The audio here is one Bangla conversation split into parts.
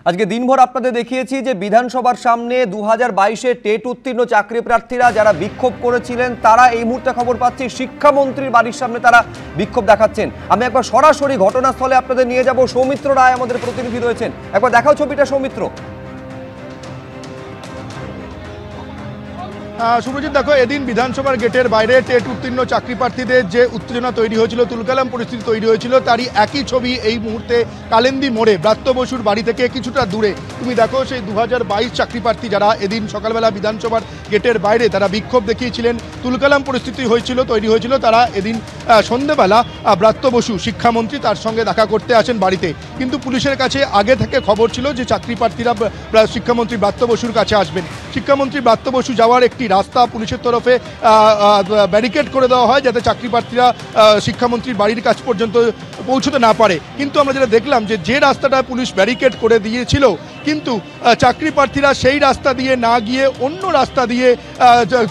আজকে দিনভর আপনাদের দেখিয়েছি যে বিধানসভার সামনে 2022-এ টেট উত্তীর্ণ চাকরি প্রার্থীরা যারা বিক্ষোভ করেছিলেন তারা এই মুহূর্তে খবর পাচ্ছি শিক্ষামন্ত্রীর বাড়ির সামনে তারা বিক্ষোভ দেখাচ্ছেন। আমি একবার সরাসরি ঘটনাস্থলে আপনাদের নিয়ে যাব। সৌমিত্র রায় আমাদের প্রতিনিধি রয়েছেন, একবার দেখাও ছবিটা সৌমিত্র। শুভজিৎ, দেখো এদিন বিধানসভার গেটের বাইরে টেট উত্তীর্ণ চাকরি প্রার্থীদের যে উত্তেজনা তৈরি হয়েছিল, তুলকালাম পরিস্থিতি তৈরি হয়েছিল, তারই একই ছবি এই মুহূর্তে কালিন্দী মোড়ে ব্রাত্য বসুর বাড়ি থেকে কিছুটা দূরে। তুমি দেখো সেই 2022 চাকরি প্রার্থী যারা এদিন সকালবেলা বিধানসভার গেটের বাইরে তারা বিক্ষোভ দেখিয়েছিলেন, তুলকালাম পরিস্থিতি তৈরি হয়েছিল, তারা এদিন সন্ধ্যেবেলা ব্রাত্য বসু শিক্ষামন্ত্রী তার সঙ্গে দেখা করতে আসেন বাড়িতে। কিন্তু পুলিশের কাছে আগে থেকে খবর ছিল যে চাকরি প্রার্থীরা শিক্ষামন্ত্রী ব্রাত্য বসুর কাছে আসবেন। শিক্ষামন্ত্রী ব্রাত্য বসু যাওয়ার একটি রাস্তা পুলিশের তরফে ব্যারিকেড করে দেওয়া হয় যাতে চাকরি প্রার্থীরা শিক্ষামন্ত্রীর বাড়ির কাছ পর্যন্ত পৌঁছতে না পারে। কিন্তু আমরা যেটা দেখলাম যে রাস্তাটা পুলিশ ব্যারিকেড করে দিয়েছিল, কিন্তু চাকরি প্রার্থীরা সেই রাস্তা দিয়ে না গিয়ে অন্য রাস্তা দিয়ে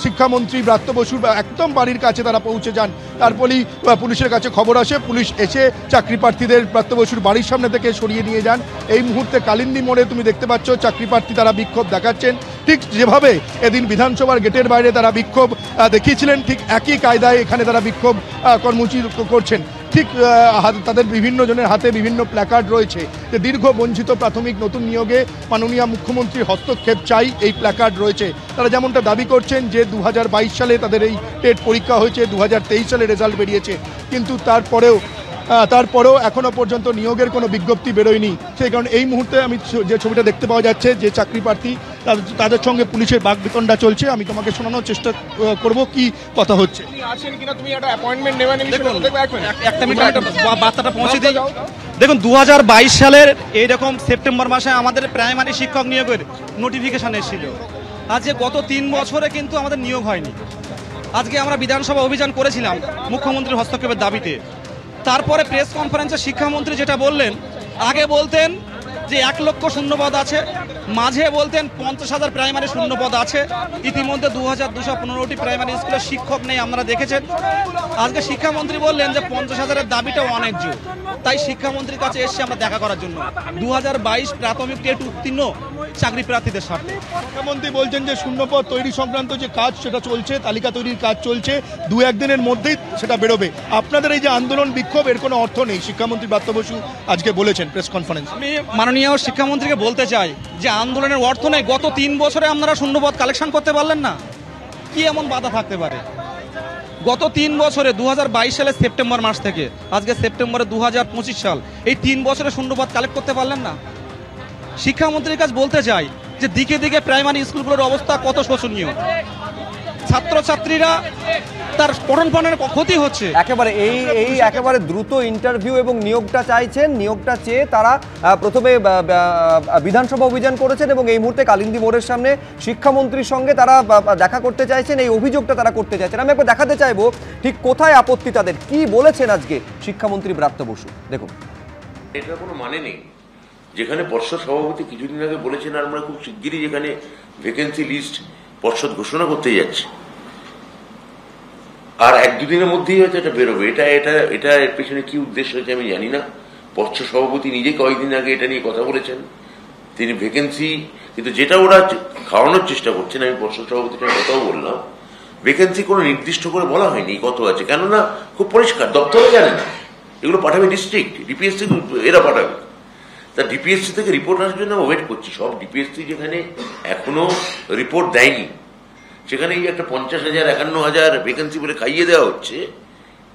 শিক্ষামন্ত্রী ব্রাত্য বসুর একদম বাড়ির কাছে তারা পৌঁছে যান। তারপরেই পুলিশের কাছে খবর আসে, পুলিশ এসে চাকরি প্রার্থীদের ব্রাত্য বসুর বাড়ির সামনে থেকে সরিয়ে নিয়ে যান। এই মুহূর্তে কালিন্দী মোড়ে তুমি দেখতে পাচ্ছ চাকরি প্রার্থী তারা বিক্ষোভ দেখাচ্ছেন। ঠিক যেভাবে এদিন বিধানসভার গেটের বাইরে তারা বিক্ষোভ দেখিয়েছিলেন, ঠিক একই কায়দায় এখানে তারা বিক্ষোভ কর্মসূচি করছেন। ঠিক তাদের বিভিন্ন জনের হাতে বিভিন্ন প্ল্যাকার্ড রয়েছে যে দীর্ঘ বঞ্চিত প্রাথমিক নতুন নিয়োগে মাননীয় মুখ্যমন্ত্রীর হস্তক্ষেপ চাই, এই প্ল্যাকার্ড রয়েছে। তারা যেমনটা দাবি করছেন যে 2022 সালে তাদের এই টেট পরীক্ষা হয়েছে, 2023 সালে রেজাল্ট বেরিয়েছে, কিন্তু তারপরেও এখনো পর্যন্ত নিয়োগের কোনো বিজ্ঞপ্তি বেরোয়নি। সেই কারণে এই মুহূর্তে আমি যে ছবিটা দেখতে পাওয়া যাচ্ছে যে চাকরি প্রার্থী তাদের সঙ্গে পুলিশের বাকবিতণ্ডা চলছে। আমি তোমাকে শোনানোর চেষ্টা করব কি কথা হচ্ছে। দেখুন, 2022 সালের এইরকম সেপ্টেম্বর মাসে আমাদের প্রাইমারি শিক্ষক নিয়োগের নোটিফিকেশন এসেছিল। আজকে গত 3 বছরে কিন্তু আমাদের নিয়োগ হয়নি। আজকে আমরা বিধানসভা অভিযান করেছিলাম মুখ্যমন্ত্রীর হস্তক্ষেপের দাবিতে। তারপরে প্রেস কনফারেন্সে শিক্ষামন্ত্রী যেটা বললেন, আগে বলতেন যে 1 লক্ষ শূন্যপদ আছে, মাঝে বলতেন 50,000 প্রাইমারি শূন্যপদ আছে। ইতিমধ্যে 2215টি প্রাইমারি স্কুলে শিক্ষক নেই, আপনারা দেখেছেন। আজকে শিক্ষামন্ত্রী বললেন যে 50,000-এর দাবিটাও অন্যায্য, তাই শিক্ষামন্ত্রীর কাছে এসেছি আমরা দেখা করার জন্য 2022 প্রাথমিক টেট উত্তীর্ণ চাকরি প্রার্থীদের স্বার্থে। মুখ্যমন্ত্রী বলছেন যে শূন্যপদ তৈরি সংক্রান্ত যে কাজ সেটা চলছে, তালিকা তৈরির কাজ চলছে, 2-1 দিনের মধ্যেই সেটা বেরোবে। আপনাদের এই যে আন্দোলন বিক্ষোভ এর কোনো অর্থ নেই, শিক্ষামন্ত্রী ব্রাত্য বসু আজকে বলেছেন প্রেস কনফারেন্স। আমি মাননীয় শিক্ষামন্ত্রীকে বলতে চাই যে আন্দোলনের অর্থ নেই। গত 3 বছরে আপনারা শূন্যপদ কালেকশন করতে পারলেন না, কি এমন বাধা থাকতে পারে? গত 3 বছরে 2022 সালের সেপ্টেম্বর মাস থেকে আজকে সেপ্টেম্বরে 2025 সাল, এই 3 বছরে শূন্যপদ কালেক্ট করতে পারলেন না। শিক্ষামন্ত্রীর কাছে বলতে চাই যে দিকে দিকে প্রাইমারি স্কুলগুলোর অবস্থা কত শোচনীয়। ছাত্রছাত্রীরা তার পঠন পাঠনের ক্ষতি হচ্ছে। একেবারে দ্রুত ইন্টারভিউ এবং নিয়োগটা চাইছেন। নিয়োগটা চেয়ে তারা প্রথমে বিধানসভা অভিযান করেছেন এবং এই মুহূর্তে কালিন্দী মোড়ের সামনে শিক্ষামন্ত্রীর সঙ্গে তারা দেখা করতে চাইছেন, এই অভিযোগটা তারা করতে চাইছেন। আমি একবার দেখাতে চাইবো ঠিক কোথায় আপত্তি তাদের, কি বলেছেন আজকে শিক্ষামন্ত্রী ব্রাত্য বসু। দেখুন, এটার কোনো মানে নেই। যেখানে পর্ষদ সভাপতি কিছুদিন আগে বলেছেন আমরা খুব শিগগিরই যেখানে ভ্যাকেন্সি লিস্ট পর্ষদ ঘোষণা করতে যাচ্ছে, আর 1-2 দিনের মধ্যেই হয়তো এটা বেরোবে। এটা এর পেছনে কি উদ্দেশ্য হয়েছে আমি জানি না। পর্ষদ সভাপতি নিজে কয়েকদিন আগে এটা নিয়ে কথা বলেছেন, তিনি ভ্যাকেন্সি, কিন্তু যেটা ওরা খাওয়ানোর চেষ্টা করছেন, আমি পর্ষদ সভাপতির সঙ্গে কথাও বললাম, ভ্যাকেন্সি কোনো নির্দিষ্ট করে বলা হয়নি কত আছে, কেননা খুব পরিষ্কার, দপ্তরে জানে না, এগুলো পাঠাবে ডিস্ট্রিক্ট, ডিপিএসসি এরা পাঠাবে। তা ডিপিএসসি থেকে রিপোর্ট আসার জন্য ওয়েট করছি। সব ডিপিএসসি যেখানে এখনো রিপোর্ট দেয়নি, সেখানে এই একটা 50,000 51,000 ভ্যাকেন্সি বলে খাইয়ে দেওয়া হচ্ছে,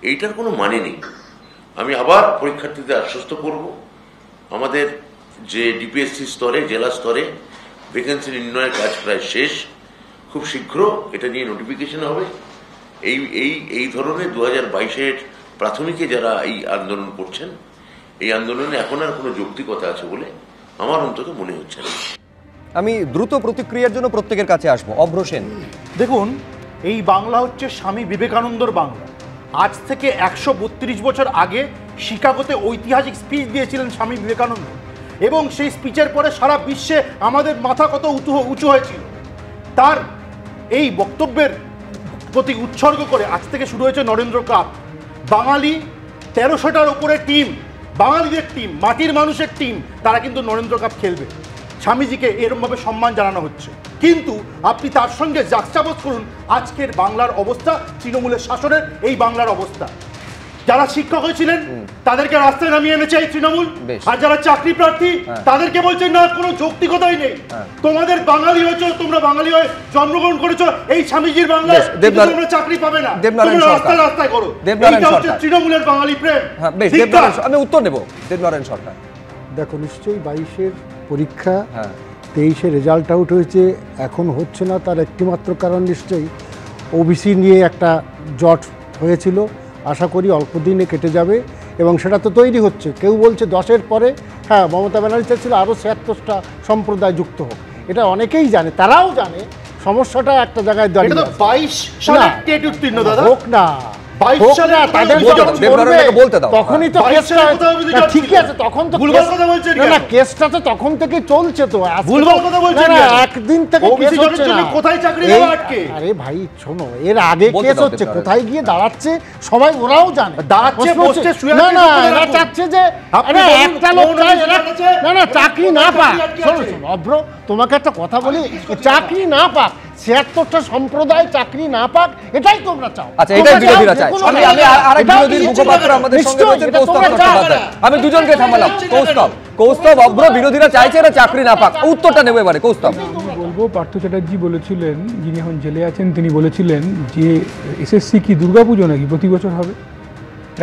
এইটার কোনো মানে নেই। আমি আবার পরীক্ষার্থীদের আশ্বস্ত করব, আমাদের যে ডিপিএসসি স্তরে, জেলা স্তরে ভ্যাকেন্সি নির্ণয়ের কাজ প্রায় শেষ। খুব শীঘ্র এটা নিয়ে নোটিফিকেশন হবে। এই ধরনের 2022-এর প্রাথমিকে যারা এই আন্দোলন করছেন, এই আন্দোলনে এখন আর কোনো যৌক্তিকতা আছে বলে আমার অন্তত মনে হচ্ছে না। আমি দ্রুত প্রতিক্রিয়ার জন্য প্রত্যেকের কাছে আসবো। অভ্র সেন, দেখুন, এই বাংলা হচ্ছে স্বামী বিবেকানন্দর বাংলা। আজ থেকে 132 বছর আগে শিকাগোতে ঐতিহাসিক স্পিচ দিয়েছিলেন স্বামী বিবেকানন্দ, এবং সেই স্পিচের পরে সারা বিশ্বে আমাদের মাথা কত উঁচু হয়েছিল। তার এই বক্তব্যের প্রতি উৎসর্গ করে আজ থেকে শুরু হয়েছে নরেন্দ্র কাপ। বাঙালি 1300টার উপরে টিম বাঙালিদের টিম, মাটির মানুষের টিম, তারা কিন্তু নরেন্দ্র কাপ খেলবে। স্বামীজিকে এরকমভাবে সম্মান জানানো হচ্ছে, কিন্তু আপনি তার সঙ্গে যাচ্ছাবচ করুন আজকের বাংলার অবস্থা, তৃণমূলের শাসনের এই বাংলার অবস্থা। যারা শিক্ষক হয়েছিলেন তাদেরকে রাস্তায় নামিয়ে এনেছে এই তৃণমূল, আর যারা চাকরি প্রার্থী তাদেরকে বলছেন না, কোনো যৌক্তিকতাই নেই। তোমাদের বাঙালি হয়েছো, তোমরা বাঙালি হয়ে জন্মগ্রহণ করেছো এই স্বামীজির বাংলায়, তোমরা চাকরি পাবে না, তোমরা রাস্তায় রাস্তায় করো। এইটা হচ্ছে তৃণমূলের বাঙালি প্রেম। আমি উত্তর নেব। দেবনারায়ণ সরকার, দেখো নিশ্চয়ই 22-এর পরীক্ষা 23-এ রেজাল্ট আউট হয়েছে, এখন হচ্ছে না, তার একটিমাত্র কারণ নিশ্চয়ই ওবিসি নিয়ে একটা জট হয়েছিল। আশা করি অল্প দিনে কেটে যাবে এবং সেটা তো তৈরি হচ্ছে। কেউ বলছে 10-এর পরে, হ্যাঁ মমতা ব্যানার্জি চাইছিল আরও 76টা সম্প্রদায় যুক্ত হোক, এটা অনেকেই জানে, তারাও জানে সমস্যাটা একটা জায়গায় দাঁড়িয়ে। 22 সালে টেট উত্তীর্ণ দাদা হোক না, তখনই তো ঠিকই আছে, তখন তো না কেসটা তো তখন থেকে চলছে, তো একদিন থেকে কোথায় চাকরি দেওয়া আটকে। আরে ভাই শোনো, এর আগে কেস হচ্ছে, কোথায় গিয়ে দাঁড়াচ্ছে সবাই ওরাও জানে। দাঁড়াচ্ছে না না, এরা চাচ্ছে যে একটা লোক না না চাকরি না পাক। শোনো শোনো অভ্র, তোমাকে একটা কথা বলি, চাকরি না পাক, 76টা সম্প্রদায় চাকরি না পাক, এটাই তোমরা চাও। আচ্ছা, এটাই বিরোধীরা চায়। আমি আরেক বিরোধীর মুখপাত্র আমাদের সঙ্গে রয়েছেন, কৌস্তব চট্টোপাধ্যায়। আমি দুজনকে থামালাম। কৌস্তব, অভ্র বিরোধীরা চাইছে এরা চাকরি না পাক, উত্তরটা নেব এবারে। কৌস্তব, বলবো পার্থ চ্যাটার্জি বলেছিলেন, যিনি এখন জেলে আছেন, তিনি বলেছিলেন যে এসএসসি কি দুর্গাপুজো নাকি প্রতি বছর হবে।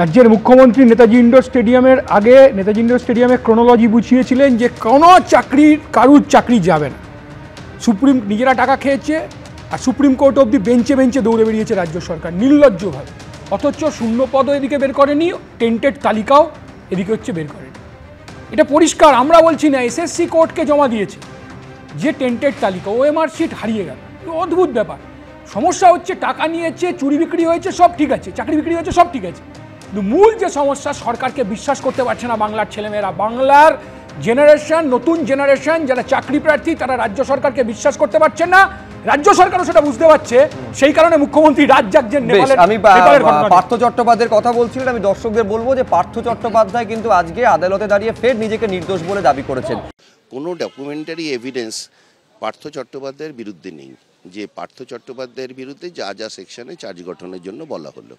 রাজ্যের মুখ্যমন্ত্রী নেতাজি ইন্ডোর স্টেডিয়ামের আগে নেতাজি ইন্ডোর স্টেডিয়ামে ক্রোনোলজি বুঝিয়েছিলেন যে কোনো কারুর চাকরি যাবে না। সুপ্রিম নিজেরা টাকা খেয়েছে, আর সুপ্রিম কোর্ট অবধি বেঞ্চে বেঞ্চে দৌড়ে বেরিয়েছে রাজ্য সরকার নির্লজ্জভাবে। অথচ শূন্য পদও এদিকে বের করেনি, টেন্টেড তালিকাও এদিকে হচ্ছে বের করেনি। এটা পরিষ্কার, আমরা বলছি না, এসএসসি কোর্টকে জমা দিয়েছে যে টেন্টেড তালিকা, ওএমআর শিট হারিয়ে গেল। অদ্ভুত ব্যাপার। সমস্যা হচ্ছে টাকা নিয়েছে, চুরি বিক্রি হয়েছে, সব ঠিক আছে, চাকরি বিক্রি হয়েছে, সব ঠিক আছে, কিন্তু মূল যে সমস্যা, সরকারকে বিশ্বাস করতে পারছে না বাংলার ছেলেমেয়েরা। বাংলার জেনারেশন, নতুন জেনারেশন যারা চাকরি প্রার্থী, তারা রাজ্য সরকারকে বিশ্বাস করতে পারছেন না, রাজ্য সরকারও সেটা বুঝতে পারছে। সেই কারণে মুখ্যমন্ত্রী রাজ জাগছেন। আমি পার্থ চট্টোপাধ্যায়ের কথা বলছিলেন, আমি দর্শকদের বলবো যে পার্থ চট্টোপাধ্যায় কিন্তু আজকে আদালতে দাঁড়িয়ে ফের নিজেকে নির্দোষ বলে দাবি করেছেন। কোনো ডকুমেন্টারি এভিডেন্স পার্থ চট্টোপাধ্যায়ের বিরুদ্ধে নেই, যে পার্থ চট্টোপাধ্যায়ের বিরুদ্ধে যা যা সেকশনে চার্জ গঠনের জন্য বলা হলো।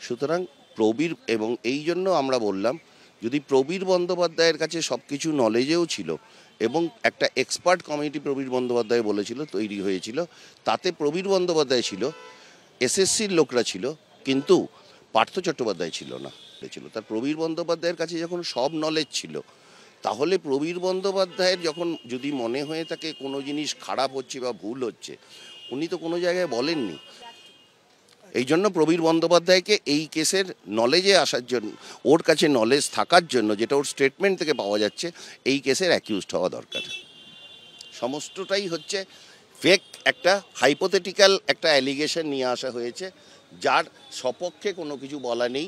সুতরাং প্রবীর, এবং এই জন্য আমরা বললাম, যদি প্রবীর বন্দ্যোপাধ্যায়ের কাছে সব কিছু নলেজেও ছিল এবং একটা এক্সপার্ট কমিটি প্রবীর বন্দ্যোপাধ্যায় বলেছিল তৈরি হয়েছিল, তাতে প্রবীর বন্দ্যোপাধ্যায় ছিল, এসএসসির লোকরা ছিল, কিন্তু পার্থ চট্টোপাধ্যায় ছিল না। তার প্রবীর বন্দ্যোপাধ্যায়ের কাছে যখন সব নলেজ ছিল, তাহলে প্রবীর বন্দ্যোপাধ্যায়ের যখন যদি মনে হয়ে থাকে কোনো জিনিস খারাপ হচ্ছে বা ভুল হচ্ছে, উনি তো কোনো জায়গায় বলেননি। এই জন্য প্রবীর বন্দ্যোপাধ্যায়কে এই কেসের নলেজে আসার জন্য, ওর কাছে নলেজ থাকার জন্য, যেটা ওর স্টেটমেন্ট থেকে পাওয়া যাচ্ছে, এই কেসের অ্যাকিউজড হওয়া দরকার। সমস্তটাই হচ্ছে ফেক, একটা হাইপোথেটিক্যাল একটা অ্যালিগেশন নিয়ে আসা হয়েছে, যার সপক্ষে কোনো কিছু বলা নেই।